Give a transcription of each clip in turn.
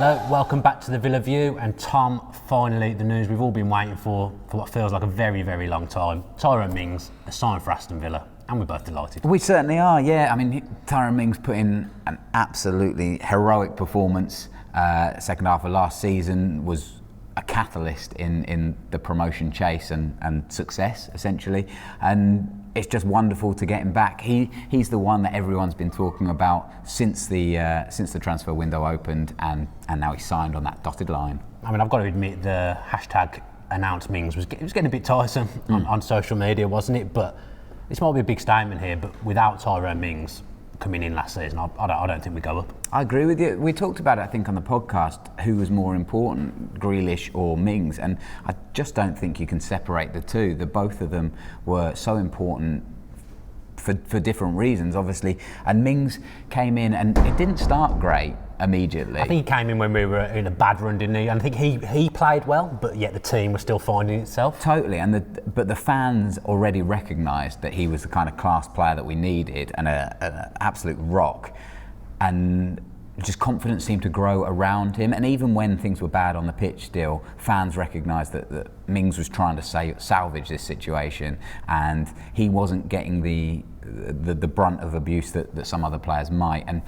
Hello, welcome back to the Villa View, and Tom, finally the news we've all been waiting for what feels like a very, very long time. Tyrone Mings has signed for Aston Villa, and we're both delighted. We certainly are, yeah. I mean, Tyrone Mings put in an absolutely heroic performance. Second half of last season was a catalyst in the promotion chase and success, essentially. And it's just wonderful to get him back. He's the one that everyone's been talking about since the transfer window opened, and now he's signed on that dotted line. I mean, I've got to admit, the hashtag announced Mings was getting a bit tiresome on social media, wasn't it? But this might be a big statement here, but without Tyrone Mings coming in last season, I don't think we go up. I agree with you. We talked about it, I think, on the podcast, who was more important, Grealish or Mings, and I just don't think you can separate the two. The both of them were so important for different reasons, obviously. And Mings came in, and it didn't start great immediately. I think he came in when we were in a bad run, didn't he? And I think he played well, but yet the team was still finding itself. Totally, but the fans already recognised that he was the kind of class player that we needed, and an absolute rock. And just confidence seemed to grow around him. And even when things were bad on the pitch still, fans recognised that Mings was trying to salvage this situation, and he wasn't getting the brunt of abuse that some other players might. And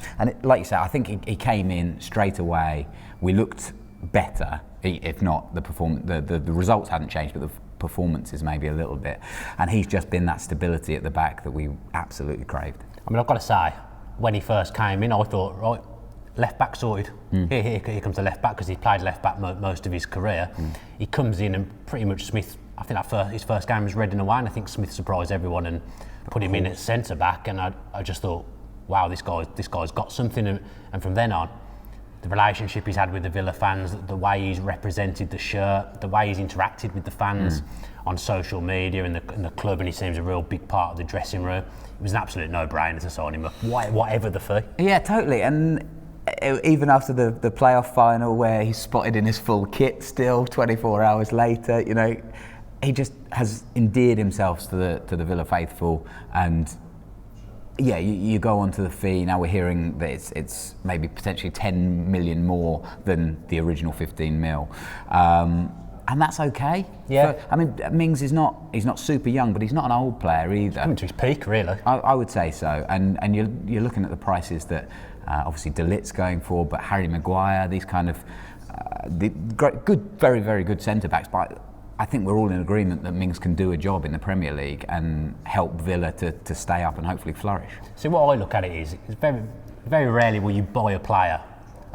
like you said, I think he came in straight away. We looked better, if not the results hadn't changed, but the performances maybe a little bit. And he's just been that stability at the back that we absolutely craved. I mean, I've got to say, when he first came in, I thought, right, left back sorted. Here comes the left back, because he played left back most of his career. He comes in, and pretty much Smith, I think his first game was Reading away, and I think Smith surprised everyone and put him in at centre back. And I just thought, wow, this guy's got something. And from then on, the relationship he's had with the Villa fans, the way he's represented the shirt, the way he's interacted with the fans on social media and the club, and he seems a real big part of the dressing room. It was an absolute no-brainer to sign him up, whatever the fee. Yeah, totally. And even after the playoff final, where he's spotted in his full kit still 24 hours later, you know, he just has endeared himself to the Villa faithful. And yeah, you go on to the fee. Now we're hearing that it's maybe potentially 10 million more than the original 15 mil. And that's okay. Yeah. I mean, Mings he's not super young, but he's not an old player either. He's coming to his peak, really. I would say so. And you're looking at the prices that obviously De Ligt's going for, but Harry Maguire, these kind of very, very good centre backs. But I think we're all in agreement that Mings can do a job in the Premier League and help Villa to stay up and hopefully flourish. See, what I look at it is, it's very, very rarely will you buy a player.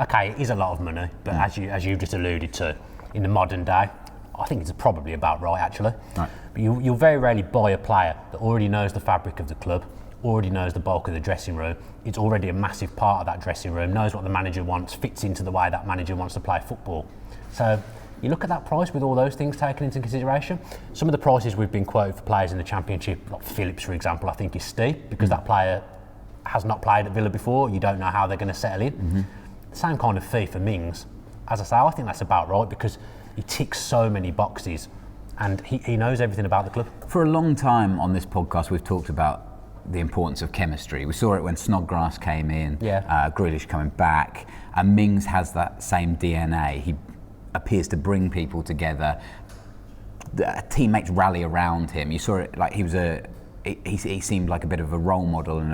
Okay, it is a lot of money, but as you just alluded to, in the modern day, I think it's probably about right, actually. Right. But you'll very rarely buy a player that already knows the fabric of the club, already knows the bulk of the dressing room, it's already a massive part of that dressing room, knows what the manager wants, fits into the way that manager wants to play football. So you look at that price with all those things taken into consideration. Some of the prices we've been quoted for players in the Championship, like Phillips, for example, I think is steep, because that player has not played at Villa before. You don't know how they're going to settle in. The same kind of fee for Mings. As I say, I think that's about right, because he ticks so many boxes and he knows everything about the club. For a long time on this podcast, we've talked about the importance of chemistry. We saw it when Snodgrass came in, Grealish coming back, and Mings has that same DNA. He appears to bring people together. Teammates rally around him. You saw it, like he seemed like a bit of a role model and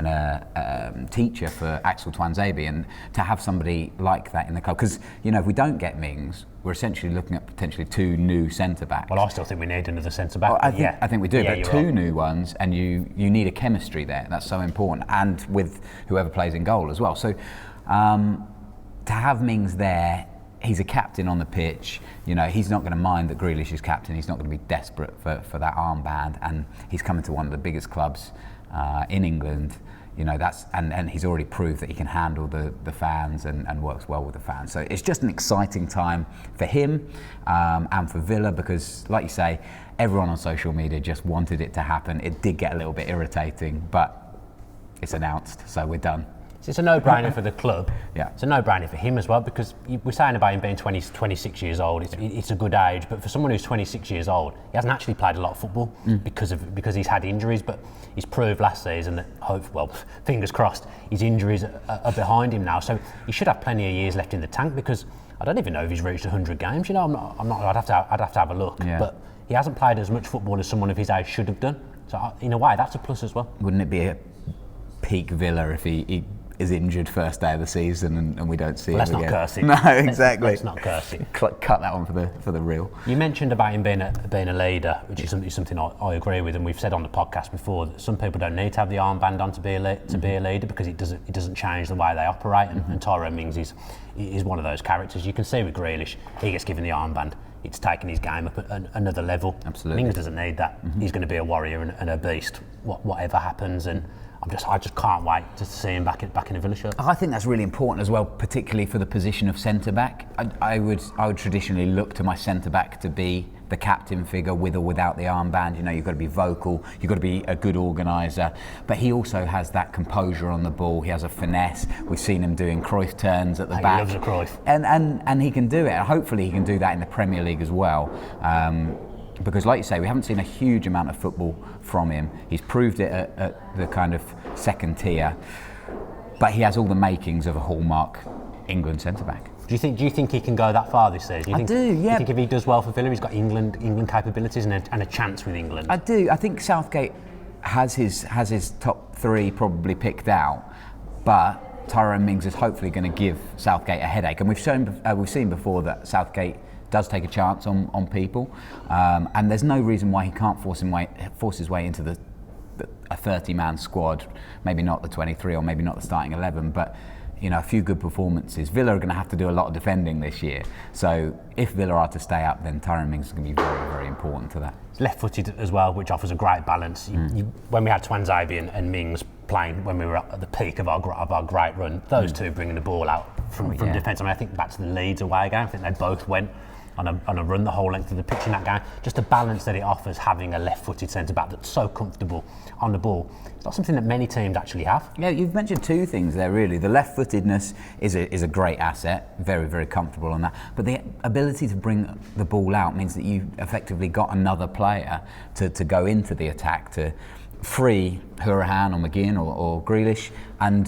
a teacher for Axel Tuanzebe, and to have somebody like that in the club, because you know, if we don't get Mings, we're essentially looking at potentially two new centre backs. Well, I still think we need another centre back. I think we do, but two new ones, and you need a chemistry there. That's so important, and with whoever plays in goal as well. So to have Mings there. He's a captain on the pitch. You know, he's not going to mind that Grealish is captain. He's not going to be desperate for that armband, and he's coming to one of the biggest clubs in England. You know, and he's already proved that he can handle the fans and works well with the fans. So it's just an exciting time for him and for Villa, because, like you say, everyone on social media just wanted it to happen. It did get a little bit irritating, but it's announced, so we're done. It's a no-brainer for the club. Yeah. It's a no-brainer for him as well, because we're saying about him being 26 years old. It's a good age, but for someone who's 26 years old, he hasn't actually played a lot of football because he's had injuries. But he's proved last season that, fingers crossed, his injuries are behind him now. So he should have plenty of years left in the tank, because I don't even know if he's reached 100 games. You know, I'm not. I'd have to have a look. Yeah. But he hasn't played as much football as someone of his age should have done. So in a way, that's a plus as well. Wouldn't it be a peak Villa if he is injured first day of the season and we don't see him again? Let's not curse it. No, exactly. Let's not curse it. Cut that one for the real. You mentioned about him being a leader, which is something I agree with, and we've said on the podcast before that some people don't need to have the armband on to be a leader, because it doesn't change the way they operate. And Tyrone Mings is one of those characters. You can see with Grealish, he gets given the armband, it's taking his game up another level. Absolutely. Mings doesn't need that. He's going to be a warrior and a beast, whatever happens. And I just can't wait to see him back in a Villa shirt. I think that's really important as well, particularly for the position of centre back. I would traditionally look to my centre back to be the captain figure, with or without the armband. You know, you've got to be vocal, you've got to be a good organiser, but he also has that composure on the ball. He has a finesse. We've seen him doing Cruyff turns at the back. He loves a Cruyff. And he can do it. Hopefully he can do that in the Premier League as well. Because like you say, we haven't seen a huge amount of football from him. He's proved it at the kind of second tier, but he has all the makings of a hallmark England centre-back. Do you think he can go that far this season? I do, yeah. Do you think if he does well for Villa, he's got England capabilities and a chance with England? I do. I think Southgate has his top three probably picked out, but Tyrone Mings is hopefully going to give Southgate a headache. And we've seen before that Southgate does take a chance on people, and there's no reason why he can't force his way into a 30-man squad. Maybe not the 23 or maybe not the starting 11, but you know, a few good performances. Villa are going to have to do a lot of defending this year. So if Villa are to stay up, then Tyrone Mings is going to be very, very important to that. He's left-footed as well, which offers a great balance. When we had Twanzebe and Mings playing when we were at the peak of our great run, those two bringing the ball out from defence. I mean, I think back to the Leeds away game, I think they both went on a run the whole length of the pitch in that game. Just the balance that it offers, having a left-footed centre-back that's so comfortable on the ball. It's not something that many teams actually have. Yeah, you've mentioned two things there really. The left-footedness is a great asset, very, very comfortable on that. But the ability to bring the ball out means that you effectively got another player to go into the attack, to free Hourihane or McGinn or Grealish, and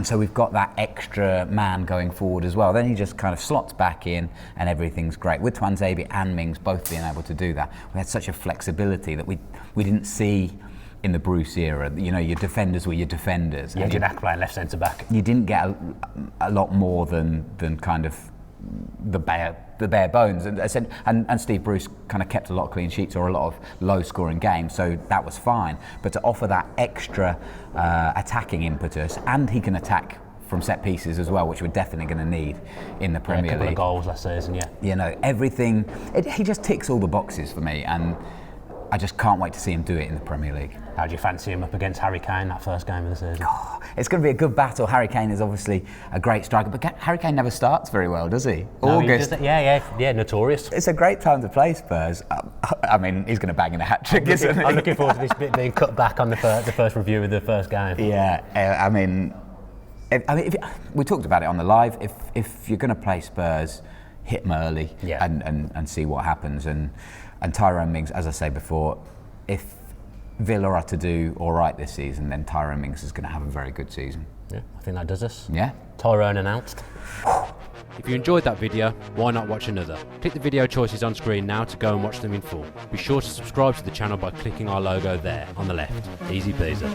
so we've got that extra man going forward as well. Then he just kind of slots back in and everything's great. With Twanzebe and Mings both being able to do that, we had such a flexibility that we didn't see in the Bruce era. You know, your defenders were your defenders. Yeah, Janak playing left centre back. You didn't get a lot more than kind of the bare bones, and Steve Bruce kind of kept a lot of clean sheets or a lot of low scoring games, so that was fine. But to offer that extra attacking impetus, and he can attack from set pieces as well, which we're definitely going to need in the Premier League. A couple of goals last season, yeah. You know, everything. He just ticks all the boxes for me, and I just can't wait to see him do it in the Premier League. How do you fancy him up against Harry Kane that first game of the season? Oh, it's going to be a good battle. Harry Kane is obviously a great striker, but Harry Kane never starts very well, does he? No, August. Yeah, notorious. It's a great time to play Spurs. I mean, he's going to bang in a hat-trick, isn't he? I'm looking forward to this bit being cut back on the first review of the first game. Yeah, I mean, we talked about it on the live. If you're going to play Spurs, hit them early and see what happens. And Tyrone Mings, as I say before, if Villa are to do all right this season, then Tyrone Mings is going to have a very good season. Yeah, I think that does us. Yeah. Tyrone announced. If you enjoyed that video, why not watch another? Click the video choices on screen now to go and watch them in full. Be sure to subscribe to the channel by clicking our logo there on the left. Easy peasy.